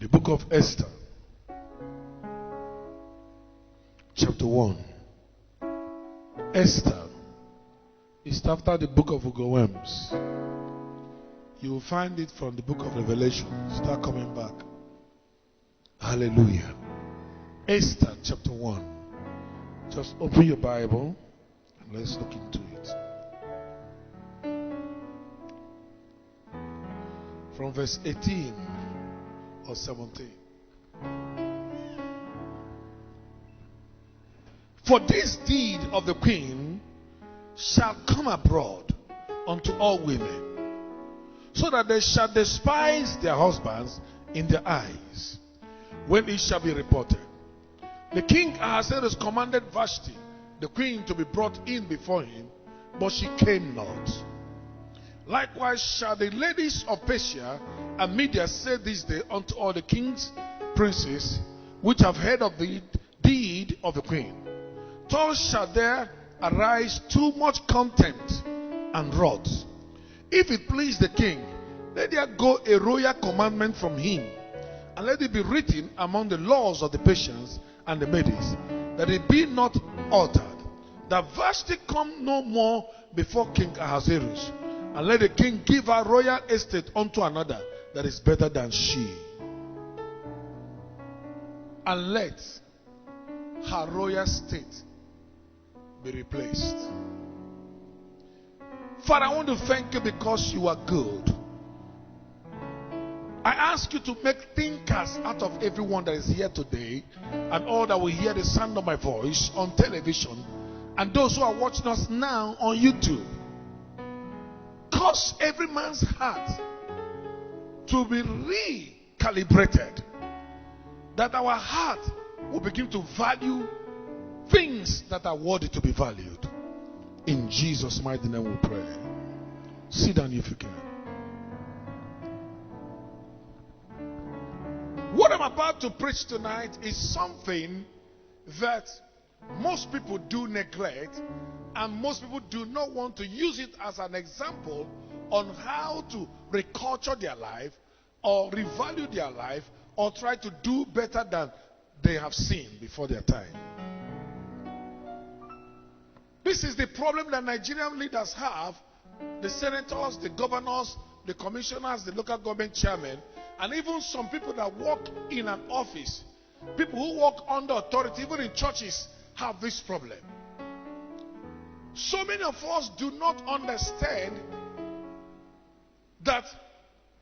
The book of Esther, chapter 1. Esther is after the book of Ugowems. You will find it from the book of Revelation. Start coming back. Hallelujah. Esther chapter 1. Just open your Bible and let's look into it. From verse 18 or 17. For this deed of the queen shall come abroad unto all women, so that they shall despise their husbands in their eyes, when it shall be reported. The king Ahasuerus commanded Vashti, the queen, to be brought in before him, but she came not. Likewise shall the ladies of Persia and Media say this day unto all the king's princes, which have heard of the deed of the queen. Thus shall there arise too much contempt and wrath. If it please the king, let there go a royal commandment from him, and let it be written among the laws of the Persians and the Medes, that it be not altered, that Vashti come no more before King Ahasuerus, and let the king give her royal estate unto another that is better than she, and let her royal state be replaced. Father, I want to thank you because you are good. I ask you to make thinkers out of everyone that is here today, and all that will hear the sound of my voice on television, and those who are watching us now on YouTube. Cause every man's heart to be recalibrated, that our heart will begin to value things that are worthy to be valued. In Jesus' mighty name we pray. Sit down if you can. What I'm about to preach tonight is something that most people do neglect, and most people do not want to use it as an example on how to reculture their life or revalue their life or try to do better than they have seen before their time. This is the problem that Nigerian leaders have. The senators, the governors, the commissioners, the local government chairmen, and even some people that work in an office, people who work under authority, even in churches, have this problem. So many of us do not understand that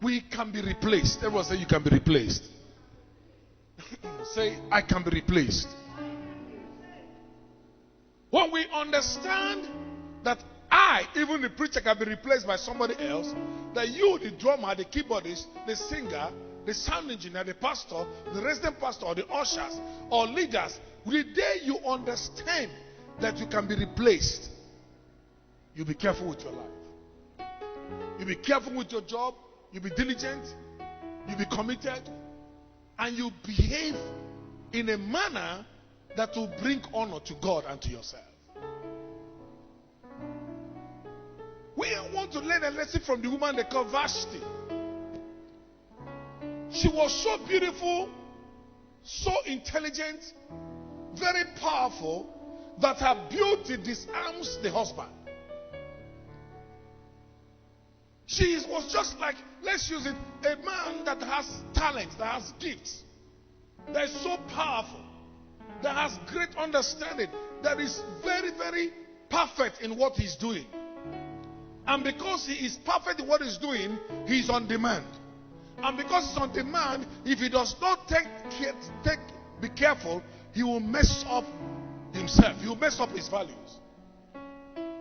we can be replaced. Everyone say you can be replaced. Say, I can be replaced. When we understand that I, even the preacher, can be replaced by somebody else, that you, the drummer, the keyboardist, the singer, the sound engineer, the pastor, the resident pastor, or the ushers, or leaders, the day you understand that you can be replaced, you be careful with your life. You be careful with your job. You be diligent. You be committed. And you behave in a manner that will bring honor to God and to yourself. We want to learn a lesson from the woman they call Vashti. She was so beautiful, so intelligent, very powerful, that her beauty disarms the husband. She was just like, let's use it, a man that has talent, that has gifts, that is so powerful, that has great understanding, that is very, very perfect in what he's doing. And because he is perfect in what he's doing, he's on demand. And because he's on demand, if he does not be careful, he will mess up himself. He will mess up his values.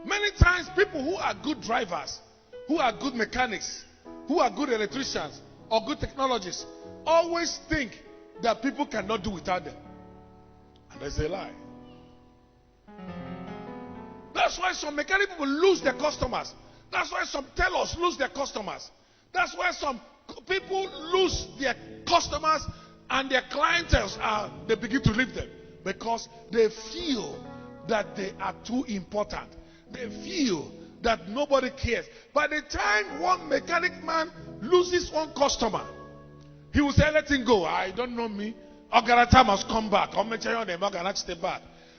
Many times, people who are good drivers, who are good mechanics, who are good electricians, or good technologists, always think that people cannot do without them. And that's a lie. That's why some mechanic people lose their customers. That's why some tailors lose their customers. That's why some people lose their customers and their clientele they begin to leave them, because they feel that they are too important. They feel that nobody cares. By the time one mechanic man loses one customer, He will say, let him go. I don't know me. Ogarata must come back.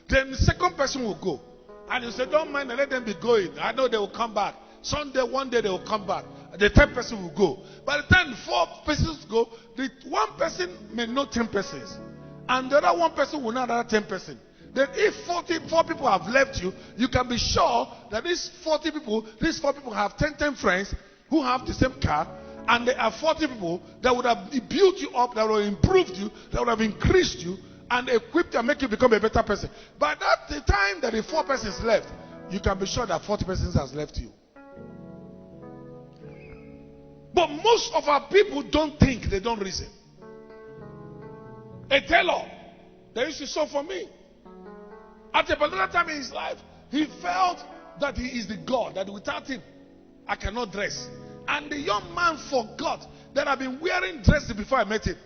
Then the second person will go. And you say, don't mind, let them be going. I know they will come back. Someday, one day they will come back. The third person will go. By the time the 4 persons go, the one person may know 10 persons. And the other one person will know another 10 persons. Then if 44 people have left you, you can be sure that these 4 people have 10 friends who have the same car. And there are 40 people that would have built you up, that would have improved you, that would have increased you, and equipped and make you become a better person. By that the time that the 4 persons left, you can be sure that 40 persons has left you. But most of our people don't think, they don't reason. A tailor, they used to sew for me. At a particular time in his life, he felt that he is the God, that without him, I cannot dress. And the young man forgot that I've been wearing dresses before I met him.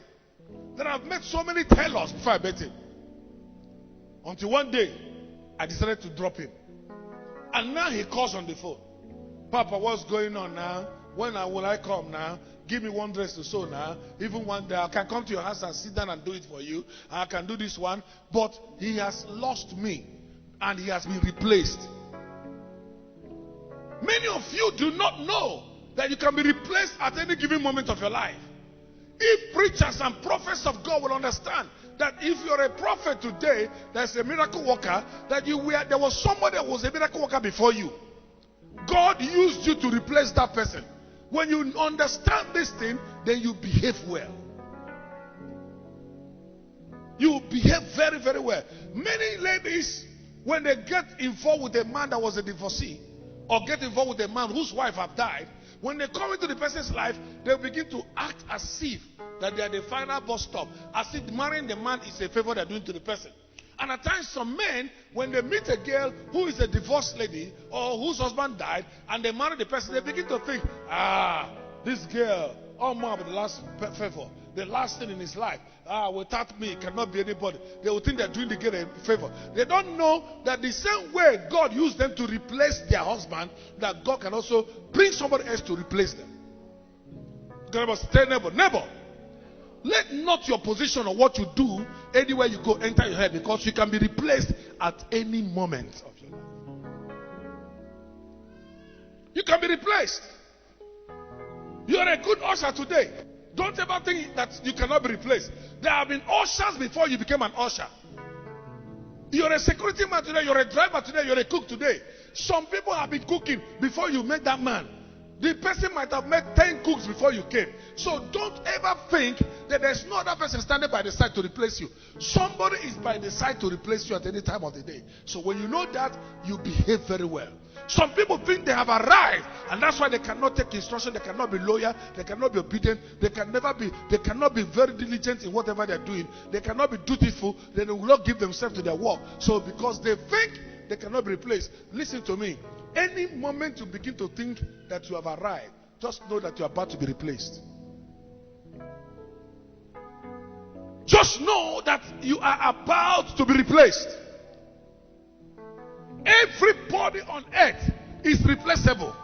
That I've met so many tailors before I met him. Until one day, I decided to drop him. And now he calls on the phone. Papa, what's going on now? When will I come now? Give me one dress to sew now. Even one day, I can come to your house and sit down and do it for you. I can do this one. But he has lost me. And he has been replaced. Many of you do not know that you can be replaced at any given moment of your life. If preachers and prophets of God will understand that if you're a prophet today, there's a miracle worker, that there was somebody that was a miracle worker before you. God used you to replace that person. When you understand this thing, then you behave well. You behave very, very well. Many ladies, when they get involved with a man that was a divorcee, or get involved with a man whose wife have died, when they come into the person's life, they begin to act as if that they are the final bus stop, as if marrying the man is a favor they're doing to the person. And at times, some men, when they meet a girl who is a divorced lady or whose husband died, and they marry the person, they begin to think, this girl, oh mom, the last favor, the last thing in his life. Without me, it cannot be anybody. They will think they're doing the girl a favor. They don't know that the same way God used them to replace their husband, that God can also bring somebody else to replace them. God must tell neighbor, let not your position or what you do anywhere you go enter your head, because you can be replaced at any moment of your life. You can be replaced. You are a good usher today. Don't ever think that you cannot be replaced. There have been ushers before you became an usher. You're a security man today, you're a driver today, you're a cook today. Some people have been cooking before you met that man. The person might have met 10 cooks before you came. So don't ever think that there's no other person standing by the side to replace you. Somebody is by the side to replace you at any time of the day. So when you know that, you behave very well. Some people think they have arrived, and that's why they cannot take instruction, they cannot be loyal, they cannot be obedient, they cannot be very diligent in whatever they're doing, they cannot be dutiful, they will not give themselves to their work. So because they think they cannot be replaced, listen to me. Any moment you begin to think that you have arrived, just know that you are about to be replaced. Just know that you are about to be replaced. Everybody on earth is replaceable.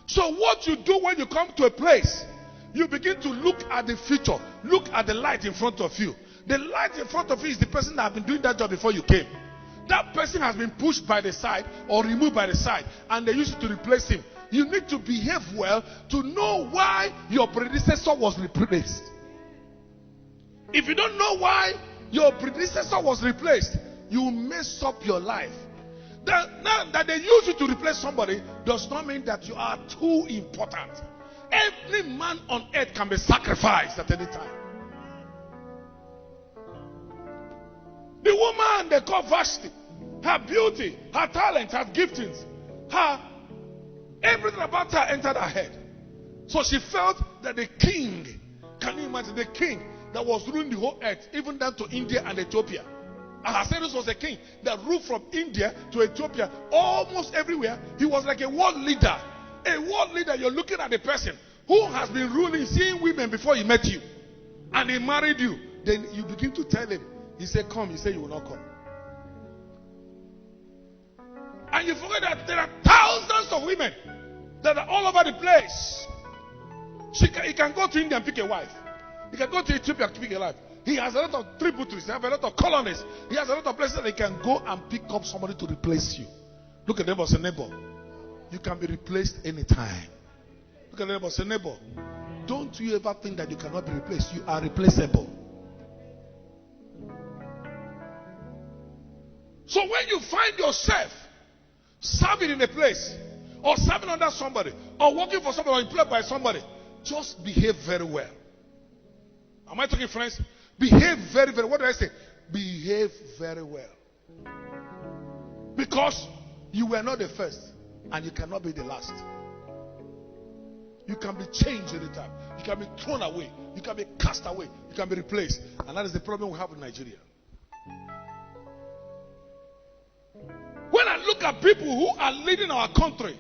So what you do when you come to a place, you begin to look at the future. Look at the light in front of you. The light in front of you is the person that has been doing that job before you came. That person has been pushed by the side or removed by the side, and they used to replace him. You need to behave well to know why your predecessor was replaced. If you don't know why your predecessor was replaced, you will mess up your life. Now that they use you to replace somebody does not mean that you are too important. Every man on earth can be sacrificed at any time. The woman they call Vashti, her beauty, her talent, her giftings, everything about her entered her head. So she felt that the king, can you imagine the king that was ruling the whole earth, even down to India and Ethiopia? Ahasuerus was a king that ruled from India to Ethiopia, almost everywhere. He was like a world leader. A world leader, you're looking at a person who has been ruling, seeing women before he met you. And he married you. Then you begin to tell him. He said, come. He said, you will not come. And you forget that there are thousands of women that are all over the place. He can go to India and pick a wife. He can go to Ethiopia and keep alive. He has a lot of tributaries. He has a lot of colonies. He has a lot of places that he can go and pick up somebody to replace you. Look at neighbor, say neighbor. You can be replaced anytime. Look at neighbor, say neighbor. Don't you ever think that you cannot be replaced. You are replaceable. So when you find yourself serving in a place, or serving under somebody, or working for somebody, or employed by somebody, just behave very well. Am I talking, friends? Behave very, very. What do I say? Behave very well. Because you were not the first, and you cannot be the last. You can be changed anytime. You can be thrown away. You can be cast away. You can be replaced. And that is the problem we have in Nigeria. When I look at people who are leading our country,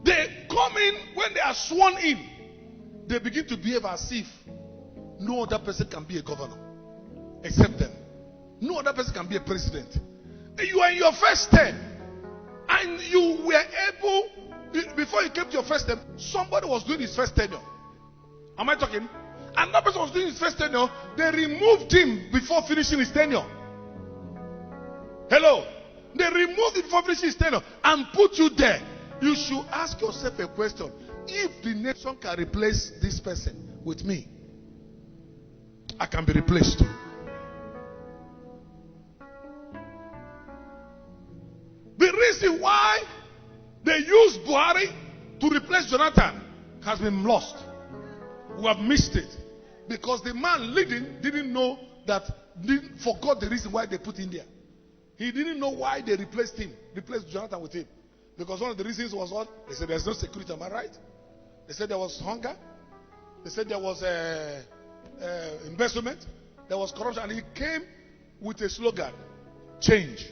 they come in, when they are sworn in, they begin to behave as if no other person can be a governor except them. No other person can be a president. You are in your first term, and you were able, before you came to your first term, somebody was doing his first tenure. Am I talking? Another person was doing his first tenure. They removed him before finishing his tenure. Hello? They removed him before finishing his tenure and put you there. You should ask yourself a question. If the nation can replace this person with me, I can be replaced too. The reason why they used Buhari to replace Jonathan has been lost. We have missed it. Because the man leading didn't know that, forgot the reason why they put him there. He didn't know why they replaced Jonathan with him. Because one of the reasons was what? They said there's no security, am I right? They said there was hunger. They said there was investment. There was corruption. And he came with a slogan, change.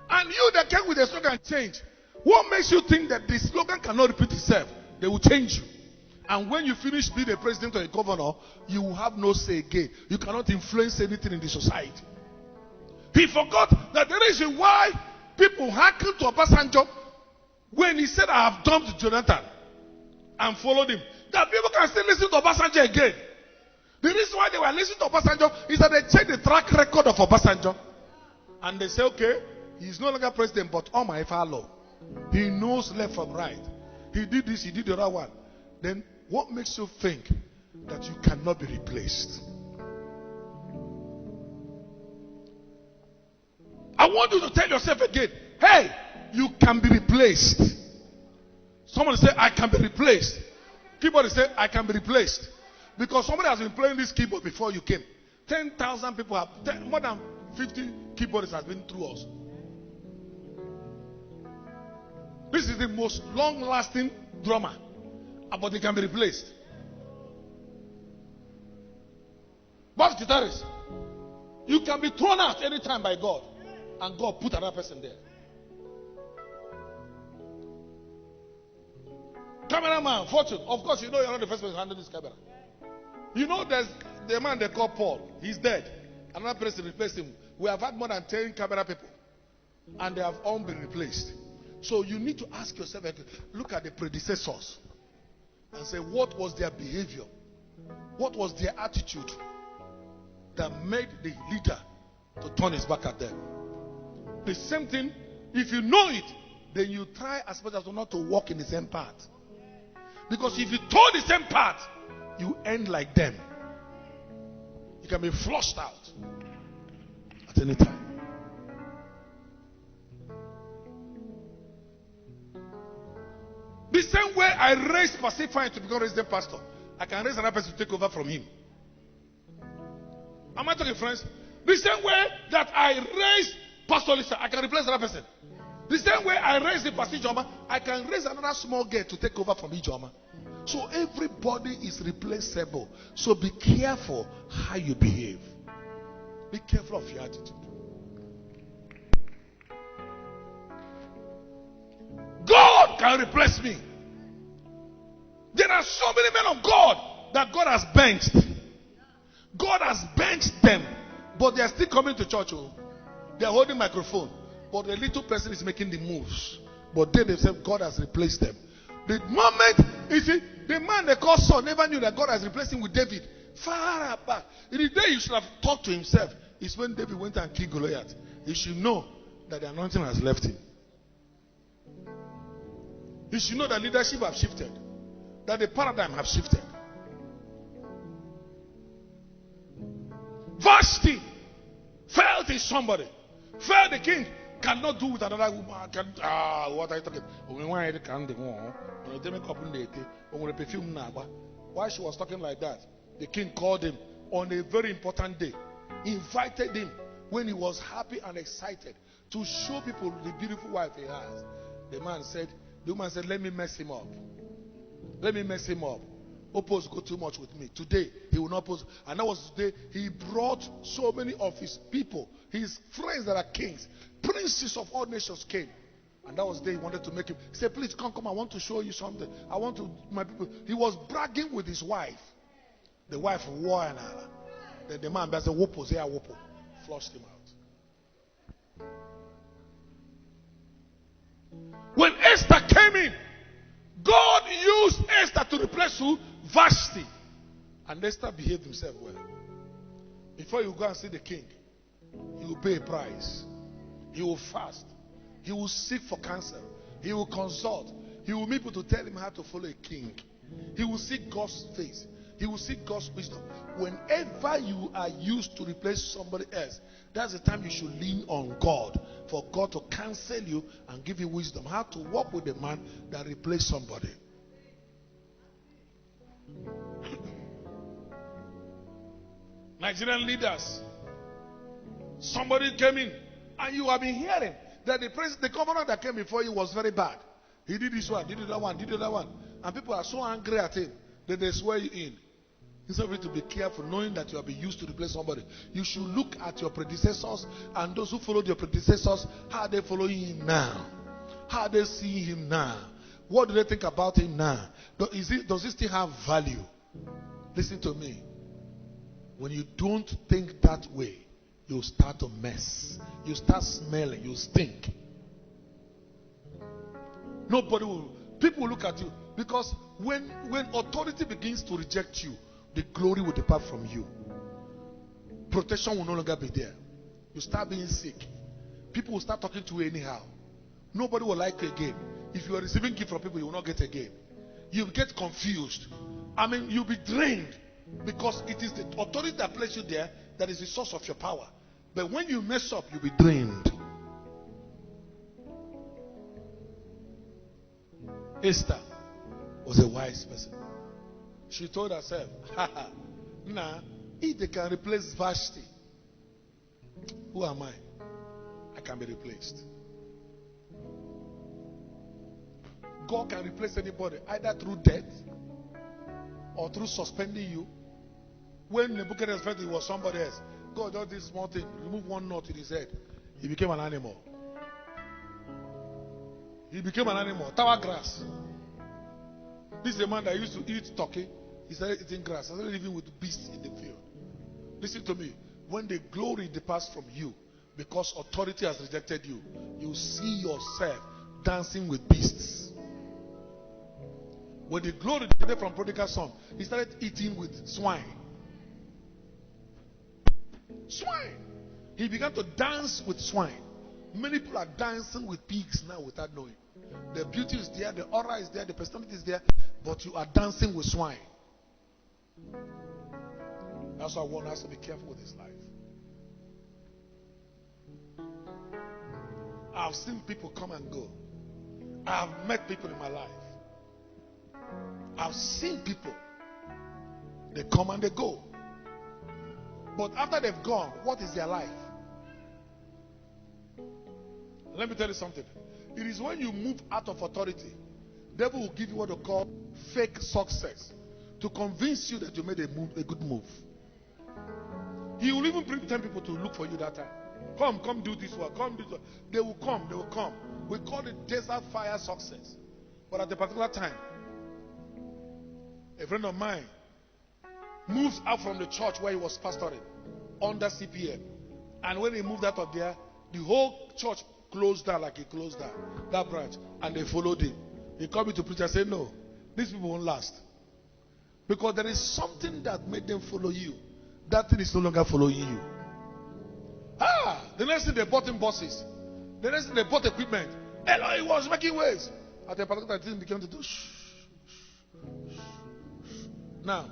And you that came with a slogan, change. What makes you think that the slogan cannot repeat itself? They will change you. And when you finish being a president or a governor, you will have no say again. You cannot influence anything in the society. He forgot that the reason why people hearkened to Obasanjo when he said, I have dumped Jonathan and followed him, that people can still listen to Obasanjo again. The reason why they were listening to Obasanjo is that they checked the track record of Obasanjo. And they say, okay, he's no longer president, but oh my fellow, he knows left from right. He did this, he did the other one. Then what makes you think that you cannot be replaced? I want you to tell yourself again, hey, you can be replaced. Someone say, I can be replaced. Keyboard say, I can be replaced. Because somebody has been playing this keyboard before you came. 10,000 people have, more than 50 keyboards has been through us. This is the most long-lasting drummer. But it can be replaced. Bass guitarist, you can be thrown out anytime by God. And God put another person there. Cameraman, Fortune. Of course, you know you're not the first person to handle this camera. You know there's the man they call Paul. He's dead. Another person replaced him. We have had more than 10 camera people. And they have all been replaced. So you need to ask yourself, look at the predecessors. And say, what was their behavior? What was their attitude that made the leader to turn his back at them? The same thing, if you know it, then you try as much as not to walk in the same path. Because if you turn the same path, you end like them. You can be flushed out at any time. The same way I raised Pacifier to become resident pastor, I can raise another person to take over from him. Am I talking, friends? The same way that I raised Pastor Lisa, I can replace another person. The same way I raised the Pastor Ijoma, I can raise another small girl to take over from Ijoma. So everybody is replaceable. So be careful how you behave. Be careful of your attitude. God can replace me. There are so many men of God that God has benched. God has benched them. But they are still coming to church. Oh. They are holding microphone. But the little person is making the moves. But they themselves, God has replaced them. The moment, you see, the man they call Saul never knew that God has replaced him with David. Far apart. In the day he should have talked to himself is when David went and killed Goliath. He should know that the anointing has left him. He should know that leadership has shifted. That the paradigm has shifted. Vashti felt in somebody. Felt the king cannot do with another woman. What are you talking? Why she was talking like that? The king called him on a very important day. Invited him when he was happy and excited to show people the beautiful wife he has. The woman said, let me mess him up. Let me mess him up. Oppose go too much with me. Today, he will not oppose. And that was the day he brought so many of his people, his friends that are kings, princes of all nations came. And that was the day he wanted to make him. He said, please come, I want to show you something. I want to, my people. He was bragging with his wife. The wife wore an hour. Then the man said, whoopos, here, whoopo. Flushed him out. When Esther came in, God used Esther to replace who? Vashti. And Esther behaved himself well. Before you go and see the king, he will pay a price. He will fast. He will seek for counsel. He will consult. He will meet people to tell him how to follow a king. He will seek God's face. He will seek God's wisdom. Whenever you are used to replace somebody else, that's the time you should lean on God for God to counsel you and give you wisdom how to work with the man that replaced somebody. Nigerian leaders, somebody came in and you have been hearing that the governor that came before you was very bad. He did this one, did that one, did that one, and people are so angry at him that they swear you in. Instead of you to be careful, knowing that you have been used to replace somebody, you should look at your predecessors and those who followed your predecessors. How are they following him now? How are they seeing him now? What do they think about him now? Does he still have value? Listen to me. When you don't think that way, you start to mess. You start smelling. You stink. People will look at you, because when authority begins to reject you, the glory will depart from you. Protection will no longer be there. You start being sick. People will start talking to you anyhow. Nobody will like you again. If you are receiving gift from people, you will not get again. You will get confused. You'll be drained, because it is the authority that placed you there that is the source of your power. But when you mess up, you'll be drained. Esther was a wise person. She told herself, if they can replace Vashti, who am I? I can be replaced. God can replace anybody, either through death or through suspending you. When Nebuchadnezzar felt he was somebody else, God did this small thing, remove one knot in his head. He became an animal. He became an animal. Tower grass. This is a man that used to eat turkey. He started eating grass. He started living with beasts in the field. Listen to me. When the glory departs from you, because authority has rejected you, you see yourself dancing with beasts. When the glory departed from prodigal son, he started eating with swine. Swine. He began to dance with swine. Many people are dancing with pigs now without knowing. The beauty is there, the aura is there, the personality is there, but you are dancing with swine. That's why one has to be careful with his life. I've seen people come and go. I've met people in my life. I've seen people. They come and they go. But after they've gone, what is their life? Let me tell you something. It is when you move out of authority, the devil will give you what they call fake success to convince you that you made a good move. He will even bring 10 people to look for you that time. Come do this one, come do this one. They will come. We call it desert fire success. But at a particular time, a friend of mine moved out from the church where he was pastoring under CPM. And when he moved out of there, the whole church closed down like he closed down that branch, and they followed him. He called me to preach. I said, no, these people won't last. Because there is something that made them follow you. That thing is no longer following you. The next thing they bought him buses. The next thing they bought equipment. Hello, he was making waves. At a particular time, began to do shh. Now,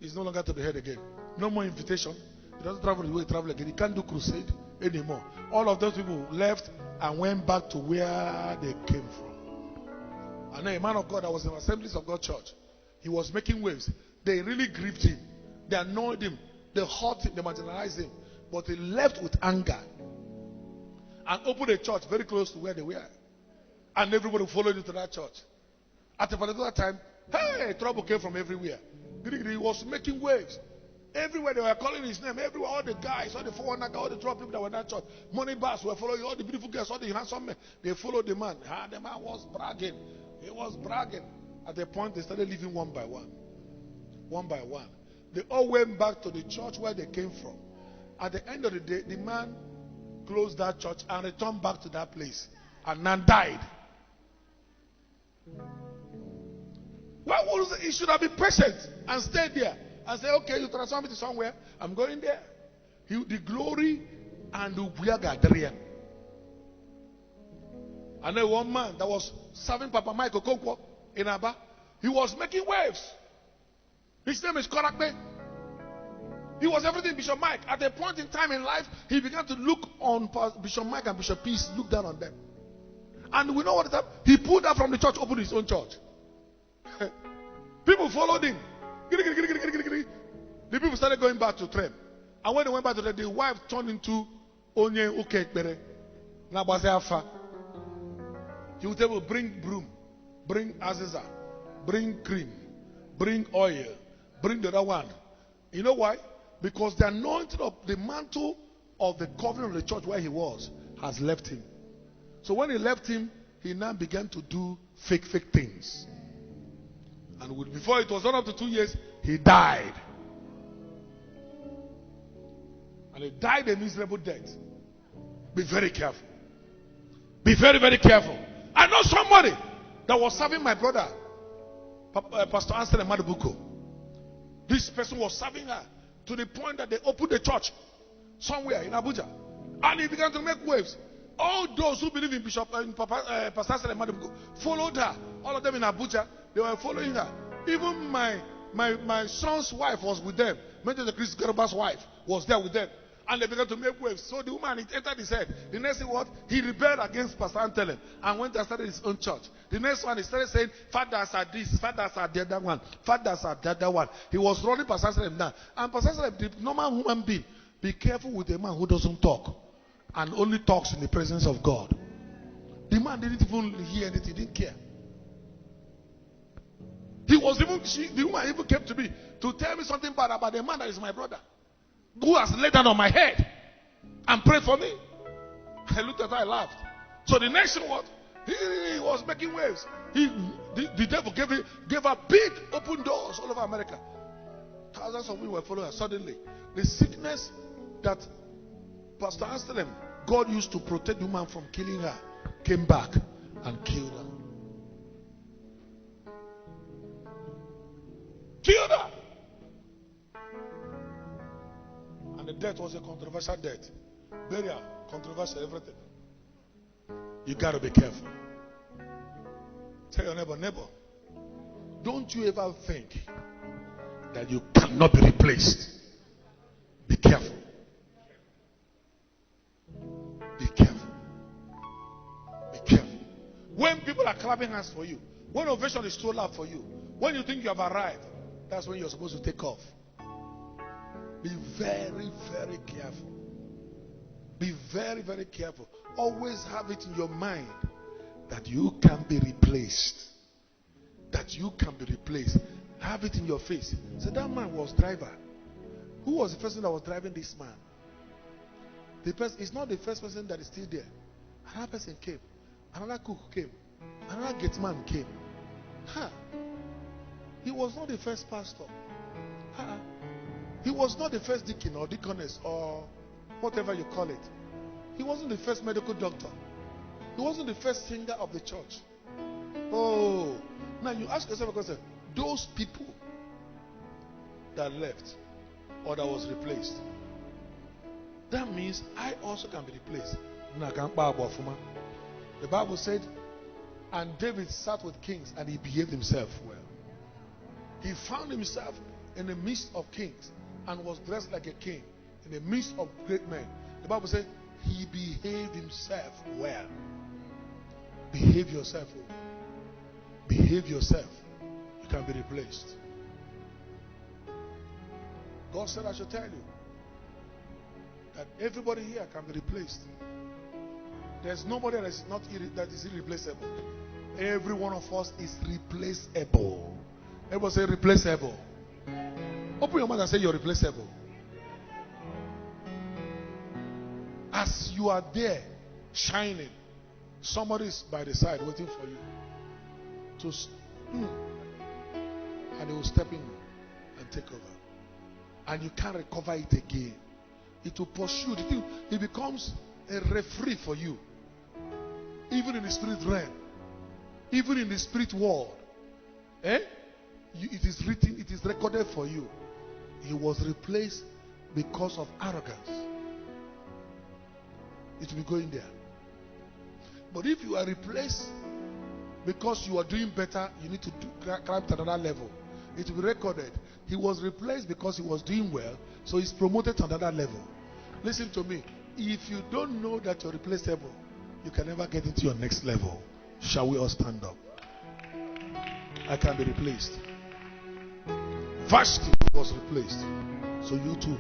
he's no longer to be heard again. No more invitation. He doesn't travel the way he traveled again. He can't do crusade anymore. All of those people left and went back to where they came from. And then a man of God that was in the Assemblies of God Church, he was making waves. They really grieved him. They annoyed him. They hurt him. They marginalized him. But he left with anger and opened a church very close to where they were. And everybody followed him to that church. At a particular time, hey, trouble came from everywhere. He was making waves. Everywhere they were calling his name. Everywhere, all the guys, all the 400 guys, all the 12 people that were in that church. Money bars were following, all the beautiful girls, all the handsome men. They followed the man. The man was bragging. He was bragging. At the point, they started leaving one by one. One by one. They all went back to the church where they came from. At the end of the day, the man closed that church and returned back to that place. And then died. Well, he should have been patient and stayed there. And say, okay, you transfer me to somewhere. I'm going there. The glory and the Ubuyaga. And then one man that was serving Papa Michael Okonkwo in Aba, he was making waves. His name is Korakbe. He was everything Bishop Mike. At a point in time in life, he began to look on Bishop Mike and Bishop Peace, look down on them. And we know what happened. He pulled out from the church, opened his own church. People followed him. The people started going back to Trem. And when they went back to Trem, the wife turned into Onye Ukekbere. Nabaze Afa. He would tell, bring broom, bring aziza, bring cream, bring oil, bring the other one. You know why? Because the anointing of the mantle of the covenant of the church where he was has left him. So when he left him, he now began to do fake things. And before it was not up to 2 years, he died. And he died a miserable death. Be very careful. Be very, very careful. I know somebody that was serving my brother, Pastor Anselm Madubuko. This person was serving her to the point that they opened a church somewhere in Abuja. And he began to make waves. All those who believe in Pastor Anselm Madubuko followed her. All of them in Abuja, they were following her. Even my son's wife was with them. Major Chris Gerber's wife was there with them. And they began to make waves. So the woman, it entered his head. The next thing what? He rebelled against Pastor Antelem and went and started his own church. The next one, he started saying, fathers are this, fathers are the other one, fathers are the other one. He was running Pastor Antelem down. And Pastor Antelem, the normal human being, be careful with a man who doesn't talk and only talks in the presence of God. The man didn't even hear anything, he didn't care. The woman even came to me to tell me something bad about the man that is my brother, who has laid down on my head and prayed for me. I looked at her, I laughed. So the next thing was, he was making waves. The devil gave her big open doors all over America. Thousands of people were following her. Suddenly, the sickness that Pastor Anselm, God used to protect the woman from killing her, came back and killed her. Killed her. And the death was a controversial death. Burial, controversial, everything. You got to be careful. Tell your neighbor, don't you ever think that you cannot be replaced. Be careful. Be careful. Be careful. When people are clapping hands for you, when ovation is too loud for you, when you think you have arrived, that's when you're supposed to take off. Be very, very careful. Be very, very careful. Always have it in your mind that you can be replaced. That you can be replaced. Have it in your face. So that man was driver. Who was the person that was driving this man? The person is not the first person that is still there. Another person came. Another cook came. Another gate man came. He was not the first pastor. He was not the first deacon or deaconess or whatever you call it. He wasn't the first medical doctor. He wasn't the first singer of the church. Oh, now you ask yourself a question. Those people that left or that was replaced, that means I also can be replaced. The Bible said, and David sat with kings and he behaved himself well. He found himself in the midst of kings and was dressed like a king in the midst of great men. The Bible said he behaved himself well. Behave yourself. Behave yourself. You can be replaced. God said I should tell you that everybody here can be replaced. There's nobody that is irreplaceable. Every one of us is replaceable. Everybody say replaceable. Open your mouth and say you're replaceable. As you are there shining, somebody is by the side waiting for you and they will step in and take over, and you can't recover it again. It will pursue. It becomes a referee for you, even in the spirit realm, even in the spirit world. It is written, it is recorded for you. He was replaced because of arrogance. It will be going there. But if you are replaced because you are doing better, you need to climb to another level. It will be recorded. He was replaced because he was doing well, so he's promoted to another level. Listen to me. If you don't know that you're replaceable, you can never get into your next level. Shall we all stand up? I can be replaced. Vashti was replaced. So you too